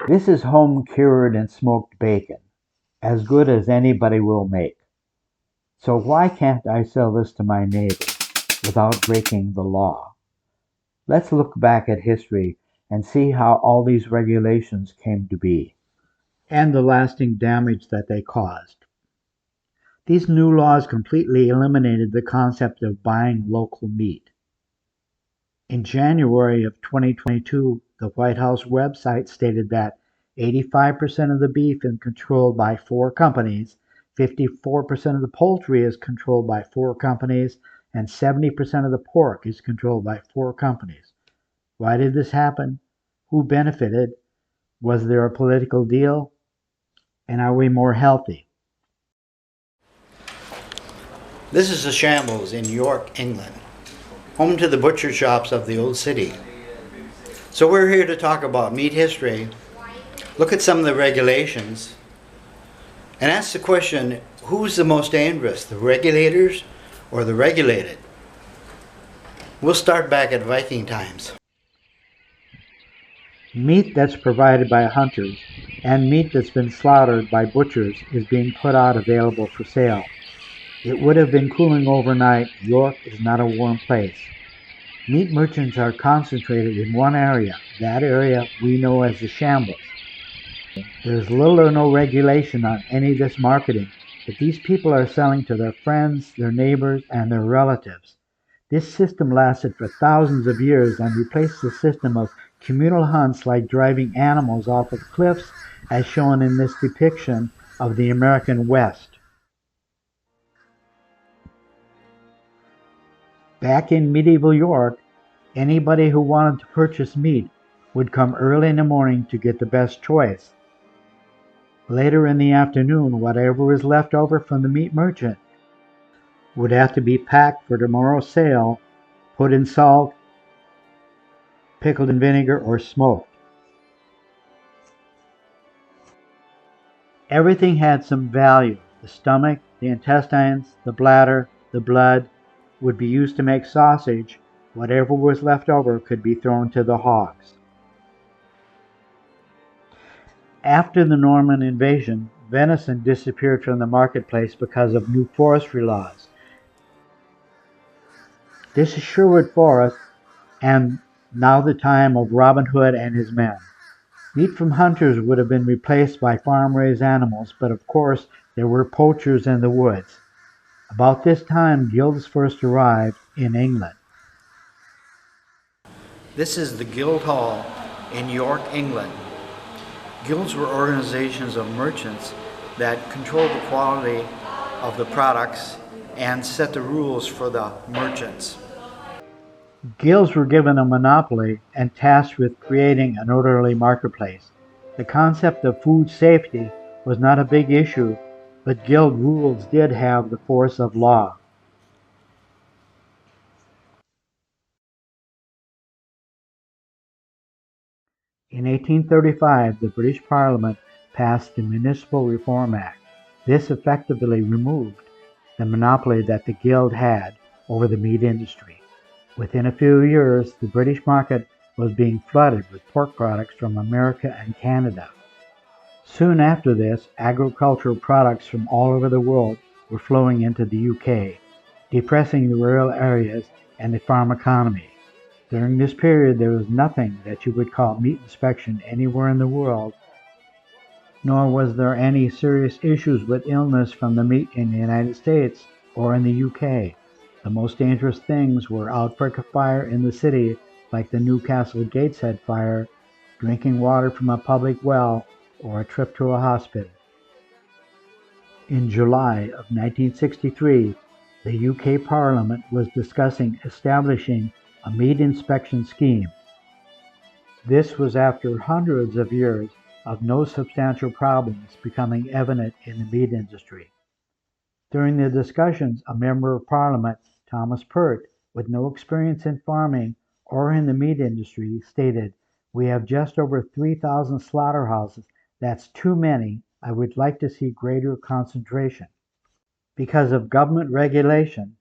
This is home cured and smoked bacon, as good as anybody will make. So why can't I sell this to my neighbors without breaking the law? Let's look back at history and see how all these regulations came to be, and the lasting damage that they caused. These new laws completely eliminated the concept of buying local meat. In January of 2022, the White House website stated that 85% of the beef is controlled by 4 companies, 54% of the poultry is controlled by 4 companies, and 70% of the pork is controlled by 4 companies. Why did this happen? Who benefited? Was there a political deal? And are we more healthy? This is a shambles in York, England, home to the butcher shops of the old city. So we're here to talk about meat history, look at some of the regulations, and ask the question, who's the most dangerous, the regulators or the regulated? We'll start back at Viking times. Meat that's provided by hunters and meat that's been slaughtered by butchers is being put out available for sale. It would have been cooling overnight. York is not a warm place. Meat merchants are concentrated in one area. That area we know as the shambles. There's little or no regulation on any of this marketing, but these people are selling to their friends, their neighbors, and their relatives. This system lasted for thousands of years and replaced the system of communal hunts like driving animals off of cliffs as shown in this depiction of the American West. Back in medieval York, anybody who wanted to purchase meat would come early in the morning to get the best choice. Later in the afternoon, whatever was left over from the meat merchant would have to be packed for tomorrow's sale, put in salt, pickled in vinegar, or smoked. Everything had some value. The stomach, the intestines, the bladder, the blood would be used to make sausage. Whatever was left over could be thrown to the hogs. After the Norman invasion, venison disappeared from the marketplace because of new forestry laws. This is Sherwood Forest, and now the time of Robin Hood and his men. Meat from hunters would have been replaced by farm-raised animals, but of course there were poachers in the woods. About this time, guilds first arrived in England. This is the Guild Hall in York, England. Guilds were organizations of merchants that controlled the quality of the products and set the rules for the merchants. Guilds were given a monopoly and tasked with creating an orderly marketplace. The concept of food safety was not a big issue, but guild rules did have the force of law. In 1835, the British Parliament passed the Municipal Reform Act. This effectively removed the monopoly that the guild had over the meat industry. Within a few years, the British market was being flooded with pork products from America and Canada. Soon after this, agricultural products from all over the world were flowing into the UK, depressing the rural areas and the farm economy. During this period, there was nothing that you would call meat inspection anywhere in the world, nor was there any serious issues with illness from the meat in the United States or in the UK. The most dangerous things were outbreak of fire in the city, like the Newcastle Gateshead fire, drinking water from a public well, or a trip to a hospital. In July of 1963, the UK Parliament was discussing establishing a meat inspection scheme. This was after hundreds of years of no substantial problems becoming evident in the meat industry. During the discussions, a member of Parliament, Thomas Pert, with no experience in farming or in the meat industry, stated, "We have just over 3,000 slaughterhouses. That's too many. I would like to see greater concentration." Because of government regulation,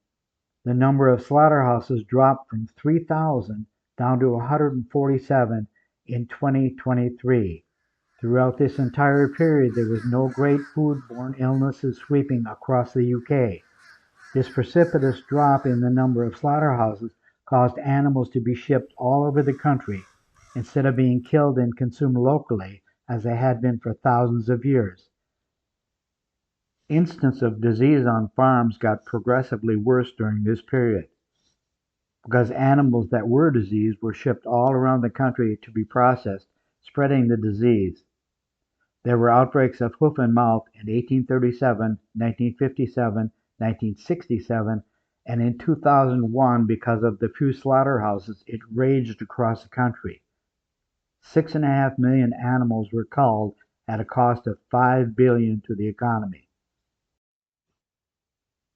the number of slaughterhouses dropped from 3,000 down to 147 in 2023. Throughout this entire period, there was no great food-borne illnesses sweeping across the UK. This precipitous drop in the number of slaughterhouses caused animals to be shipped all over the country instead of being killed and consumed locally as they had been for thousands of years. Instances of disease on farms got progressively worse during this period because animals that were diseased were shipped all around the country to be processed, spreading the disease. There were outbreaks of hoof and mouth in 1837, 1957, 1967, and in 2001 because of the few slaughterhouses, it raged across the country. 6.5 million animals were culled at a cost of $5 billion to the economy.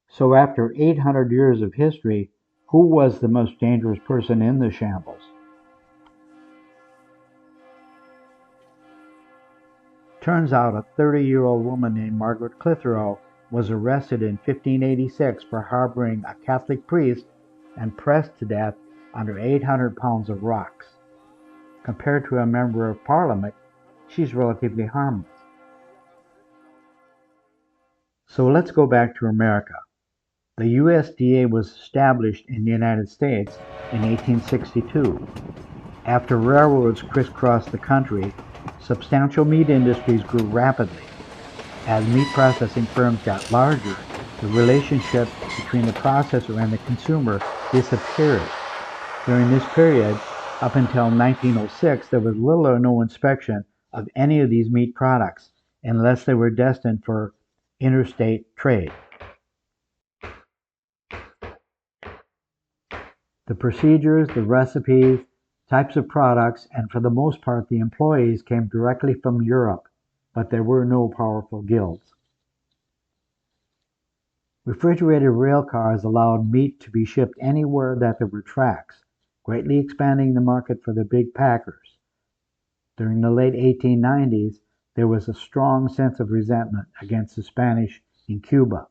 So after 800 years of history, who was the most dangerous person in the shambles? Turns out a 30-year-old woman named Margaret Clitheroe was arrested in 1586 for harboring a Catholic priest and pressed to death under 800 pounds of rocks. Compared to a member of Parliament, she's relatively harmless. So let's go back to America. The U.S.D.A. was established in the United States in 1862. After railroads crisscrossed the country, substantial meat industries grew rapidly. As meat processing firms got larger, the relationship between the processor and the consumer disappeared. During this period, up until 1906, there was little or no inspection of any of these meat products unless they were destined for interstate trade. The procedures, the recipes, types of products, and for the most part the employees came directly from Europe, but there were no powerful guilds. Refrigerated rail cars allowed meat to be shipped anywhere that there were tracks, greatly expanding the market for the big packers. During the late 1890s, there was a strong sense of resentment against the Spanish in Cuba.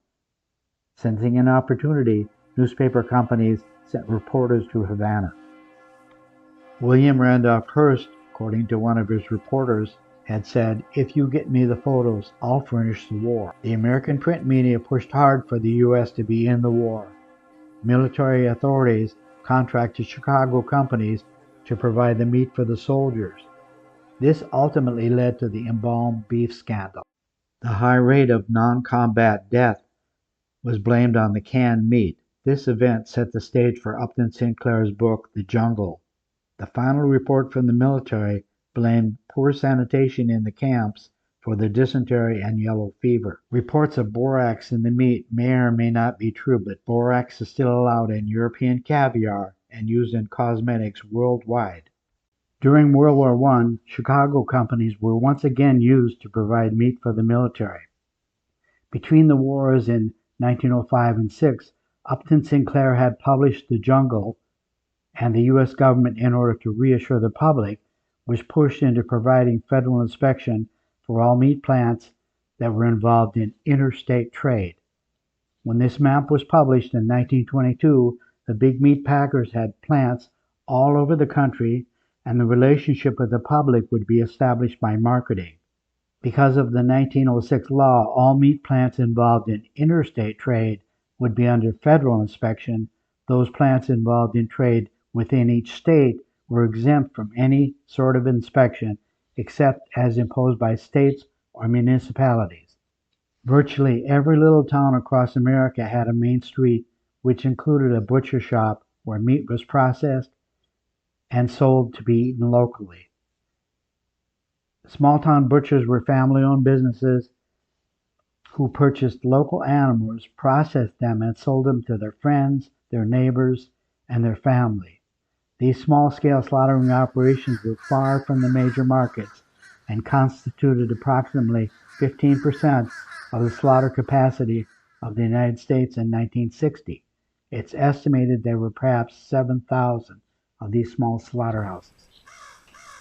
Sensing an opportunity, newspaper companies sent reporters to Havana. William Randolph Hearst, according to one of his reporters, had said, "If you get me the photos, I'll furnish the war." The American print media pushed hard for the U.S. to be in the war. Military authorities contracted Chicago companies to provide the meat for the soldiers. This ultimately led to the embalmed beef scandal. The high rate of non-combat death was blamed on the canned meat. This event set the stage for Upton Sinclair's book, The Jungle. The final report from the military blamed poor sanitation in the camps for the dysentery and yellow fever. Reports of borax in the meat may or may not be true, but borax is still allowed in European caviar and used in cosmetics worldwide. During World War I, Chicago companies were once again used to provide meat for the military. Between the wars in 1905 and 6, Upton Sinclair had published The Jungle, and the U.S. government, in order to reassure the public, was pushed into providing federal inspection for all meat plants that were involved in interstate trade. When this map was published in 1922, the big meat packers had plants all over the country, and the relationship with the public would be established by marketing. Because of the 1906 law, all meat plants involved in interstate trade would be under federal inspection. Those plants involved in trade within each state were exempt from any sort of inspection except as imposed by states or municipalities. Virtually every little town across America had a main street which included a butcher shop where meat was processed and sold to be eaten locally. Small-town butchers were family-owned businesses who purchased local animals, processed them, and sold them to their friends, their neighbors, and their family. These small-scale slaughtering operations were far from the major markets and constituted approximately 15% of the slaughter capacity of the United States in 1960. It's estimated there were perhaps 7,000 of these small slaughterhouses.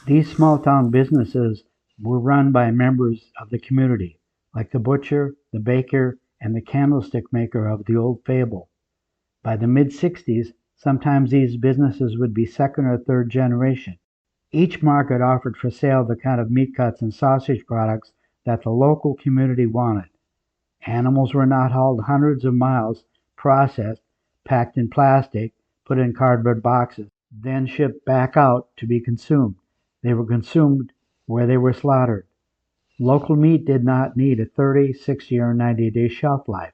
These small-town businesses were run by members of the community, like the butcher, the baker, and the candlestick maker of the old fable. By the mid-60s, sometimes these businesses would be second or third generation. Each market offered for sale the kind of meat cuts and sausage products that the local community wanted. Animals were not hauled hundreds of miles, processed, packed in plastic, put in cardboard boxes, then shipped back out to be consumed. They were consumed where they were slaughtered. Local meat did not need a 30, 60, or 90-day shelf life.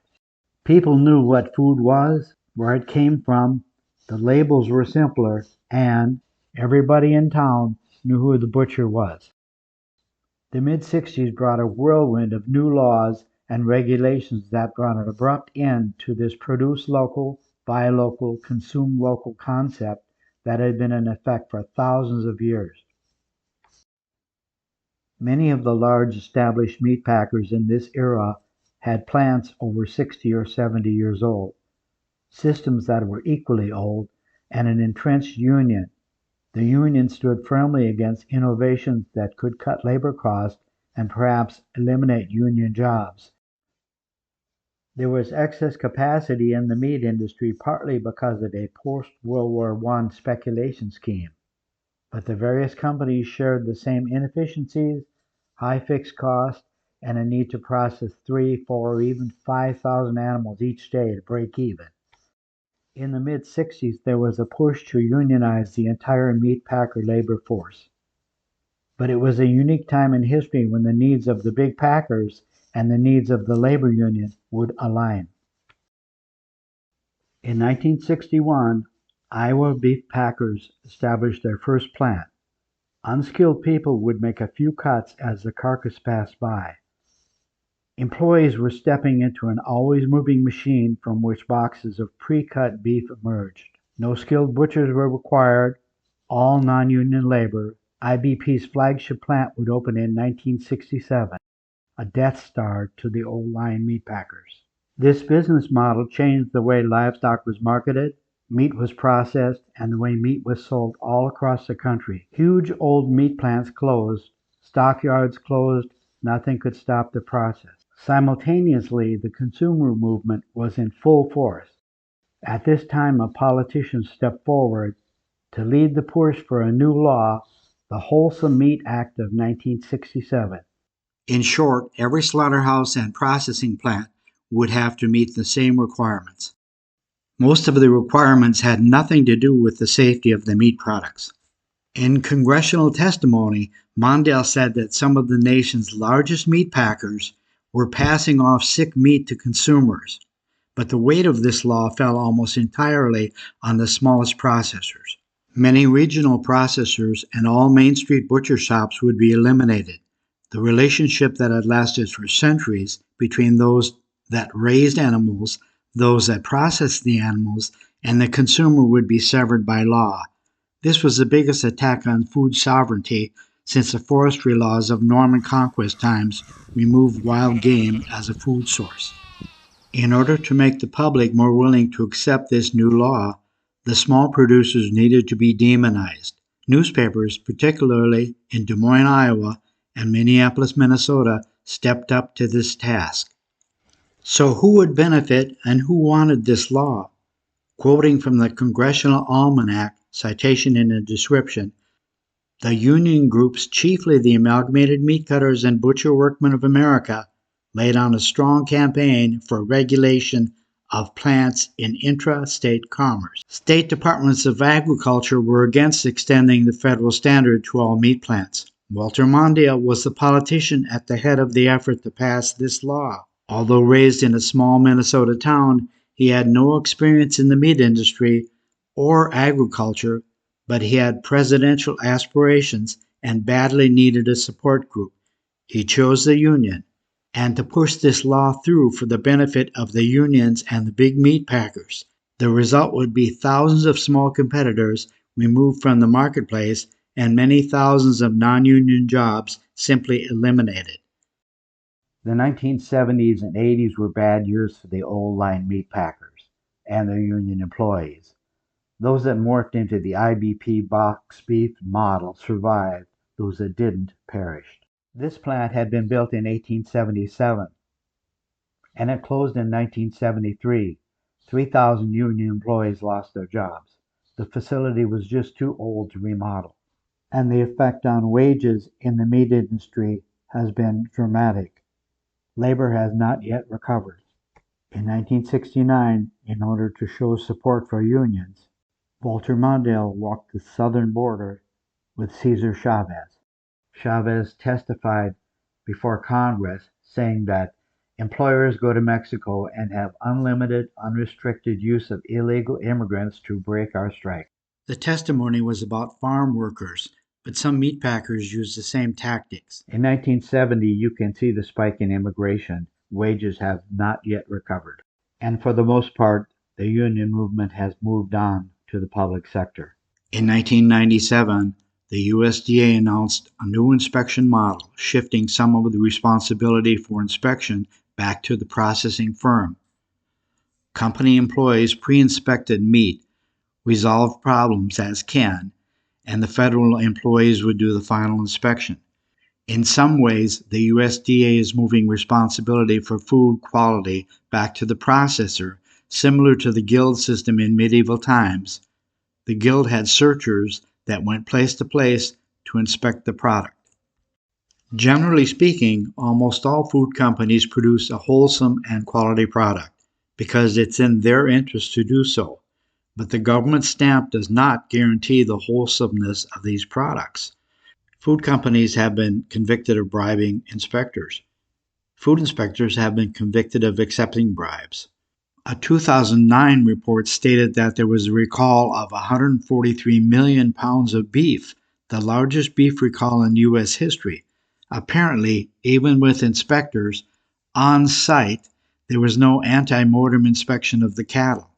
People knew what food was, where it came from, the labels were simpler, and everybody in town knew who the butcher was. The mid-60s brought a whirlwind of new laws and regulations that brought an abrupt end to this produce local, buy local, consume local concept that had been in effect for thousands of years. Many of the large established meat packers in this era had plants over 60 or 70 years old, systems that were equally old, and an entrenched union. The union stood firmly against innovations that could cut labor costs and perhaps eliminate union jobs. There was excess capacity in the meat industry partly because of a post-World War I speculation scheme, but the various companies shared the same inefficiencies, high fixed costs, and a need to process 3, 4, or even 5,000 animals each day to break even. In the mid-60s, there was a push to unionize the entire meat packer labor force. But it was a unique time in history when the needs of the big packers and the needs of the labor union would align. In 1961, Iowa beef packers established their first plant. Unskilled people would make a few cuts as the carcass passed by. Employees were stepping into an always moving machine from which boxes of pre-cut beef emerged. No skilled butchers were required, all non-union labor. IBP's flagship plant would open in 1967, a death star to the old line meat packers. This business model changed the way livestock was marketed, meat was processed, and the way meat was sold all across the country. Huge old meat plants closed, stockyards closed, nothing could stop the process. Simultaneously, the consumer movement was in full force. At this time, a politician stepped forward to lead the push for a new law, the Wholesome Meat Act of 1967. In short, every slaughterhouse and processing plant would have to meet the same requirements. Most of the requirements had nothing to do with the safety of the meat products. In congressional testimony, Mondale said that some of the nation's largest meat packers were passing off sick meat to consumers, but the weight of this law fell almost entirely on the smallest processors. Many regional processors and all Main Street butcher shops would be eliminated. The relationship that had lasted for centuries between those that raised animals, those that processed the animals, and the consumer would be severed by law. This was the biggest attack on food sovereignty since the forestry laws of Norman conquest times removed wild game as a food source. In order to make the public more willing to accept this new law, the small producers needed to be demonized. Newspapers, particularly in Des Moines, Iowa, and Minneapolis, Minnesota, stepped up to this task. So who would benefit and who wanted this law? Quoting from the Congressional Almanac, citation in the description, the union groups, chiefly the Amalgamated Meat Cutters and Butcher Workmen of America, laid on a strong campaign for regulation of plants in intra-state commerce. State departments of agriculture were against extending the federal standard to all meat plants. Walter Mondale was the politician at the head of the effort to pass this law. Although raised in a small Minnesota town, he had no experience in the meat industry or agriculture, but he had presidential aspirations and badly needed a support group. He chose the union, and to push this law through for the benefit of the unions and the big meat packers. The result would be thousands of small competitors removed from the marketplace and many thousands of non-union jobs simply eliminated. The 1970s and 80s were bad years for the old line meat packers and their union employees. Those that morphed into the IBP box beef model survived, those that didn't perished. This plant had been built in 1877 and it closed in 1973. 3,000 union employees lost their jobs. The facility was just too old to remodel. and the effect on wages in the meat industry has been dramatic. Labor has not yet recovered. In 1969, in order to show support for unions, Walter Mondale walked the southern border with Cesar Chavez. Chavez testified before Congress saying that employers go to Mexico and have unlimited, unrestricted use of illegal immigrants to break our strike. The testimony was about farm workers, but some meat packers used the same tactics. In 1970, you can see the spike in immigration. Wages have not yet recovered. And for the most part, the union movement has moved on to the public sector. In 1997, the U.S.D.A. announced a new inspection model, shifting some of the responsibility for inspection back to the processing firm. Company employees pre-inspected meat, resolved problems as can, and the federal employees would do the final inspection. In some ways, the U.S.D.A. is moving responsibility for food quality back to the processor, similar to the guild system in medieval times. The guild had searchers that went place to place to inspect the product. Generally speaking, almost all food companies produce a wholesome and quality product because it's in their interest to do so. But the government stamp does not guarantee the wholesomeness of these products. Food companies have been convicted of bribing inspectors. Food inspectors have been convicted of accepting bribes. A 2009 report stated that there was a recall of 143 million pounds of beef, the largest beef recall in U.S. history. Apparently, even with inspectors on site, there was no anti-mortem inspection of the cattle.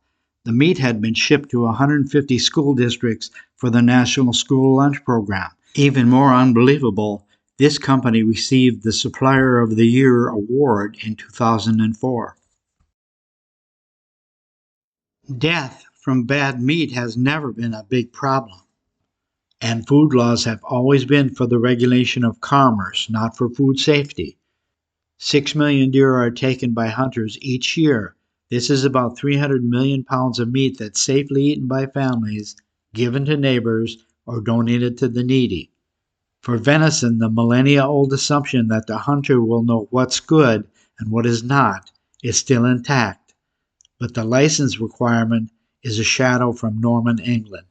The meat had been shipped to 150 school districts for the National School Lunch Program. Even more unbelievable, this company received the Supplier of the Year award in 2004. Death from bad meat has never been a big problem, and food laws have always been for the regulation of commerce, not for food safety. 6 million deer are taken by hunters each year. This is about 300 million pounds of meat that's safely eaten by families, given to neighbors, or donated to the needy. For venison, the millennia-old assumption that the hunter will know what's good and what is not is still intact, but the license requirement is a shadow from Norman England.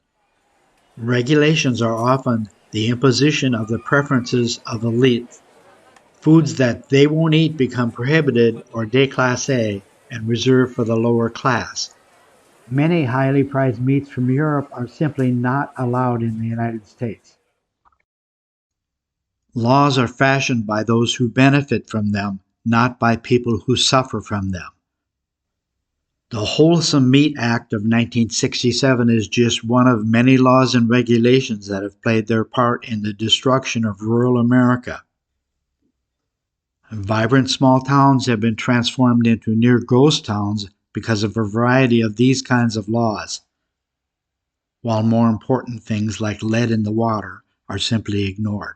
Regulations are often the imposition of the preferences of elites. Foods that they won't eat become prohibited or déclassé and reserved for the lower class. Many highly prized meats from Europe are simply not allowed in the United States. Laws are fashioned by those who benefit from them, not by people who suffer from them. The Wholesome Meat Act of 1967 is just one of many laws and regulations that have played their part in the destruction of rural America. Vibrant small towns have been transformed into near ghost towns because of a variety of these kinds of laws, while more important things like lead in the water are simply ignored.